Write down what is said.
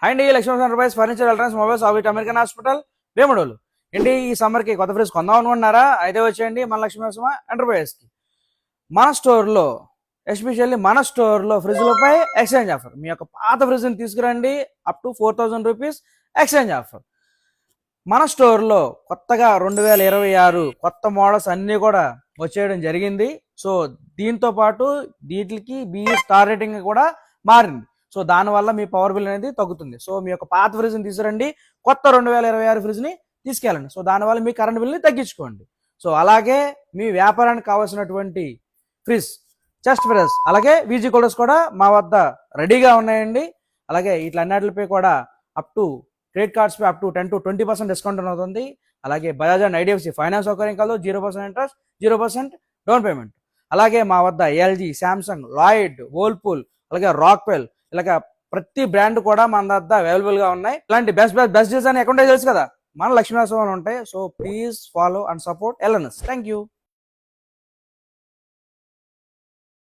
Hi అండి, Lakshmi enterprise furniture electronics mobiles of American hospital Vemudolu. ఏంటి ఈ సమ్మర్కి కొత్త ఫ్రిడ్జ్ కొందాం అనుకుంటున్నారా? అయితే వచ్చేయండి మన లక్ష్మీ ఎంటర్ప్రైజ్కి. మన స్టోర్లో ఎస్పెషల్లీ మన స్టోర్లో ఫ్రిడ్జ్లపై ఎక్స్చేంజ్ ఆఫర్. మీ యొక్క పాత ఫ్రిడ్జ్ని తీసుకురండి, up to 4000 rupees exchange offer. మన స్టోర్లో కొత్తగా 2026 కొత్త మోడల్స్ అన్నీ కూడా వచ్చేయడం జరిగింది. సో దీంతో పాటు వీటికి బిఈ స్టార్ రేటింగ్ కూడా మారింది. సో దానివల్ల మీ పవర్ బిల్ అనేది తగ్గుతుంది. సో మీ యొక్క పాత ఫ్రిడ్జ్ని తీసుకురండి, కొత్త 2026 ఫ్రిడ్జ్ని తీసుకెళ్ళండి. సో దానివల్ల మీ కరెంట్ బిల్ని తగ్గించుకోండి. సో అలాగే మీ వ్యాపారానికి కావాల్సినటువంటి ఫ్రిడ్జ్, చెస్ట్ ఫ్రిడ్జ్, అలాగే వీజీ కూలర్స్ కూడా మా వద్ద రెడీగా ఉన్నాయండి. అలాగే వీటిలన్నిటిపై కూడా అప్ టు క్రెడిట్ కార్డ్స్పై అప్ టు 10 to 20% డిస్కౌంట్ అవుతుంది. అలాగే బజాజ్ అండ్ ఐడిఎఫ్సి ఫైనాన్స్ సౌకర్యం కలదు. 0% ఇంట్రెస్ట్, 0% డౌన్ పేమెంట్. అలాగే మా వద్ద ఎల్జీ, శాంసంగ్, లాయిడ్, వోల్పూల్, అలాగే రాక్వెల్, ఇలాగ ప్రతి బ్రాండ్ కూడా మన వద్ద అవైలబుల్ గా ఉన్నాయి. ఇలాంటి బెస్ట్ డిజైన్ ఎక్కడ తెలుసు కదా, మన లక్ష్మీ ఉంటాయి. So please follow and support LNS. Thank you.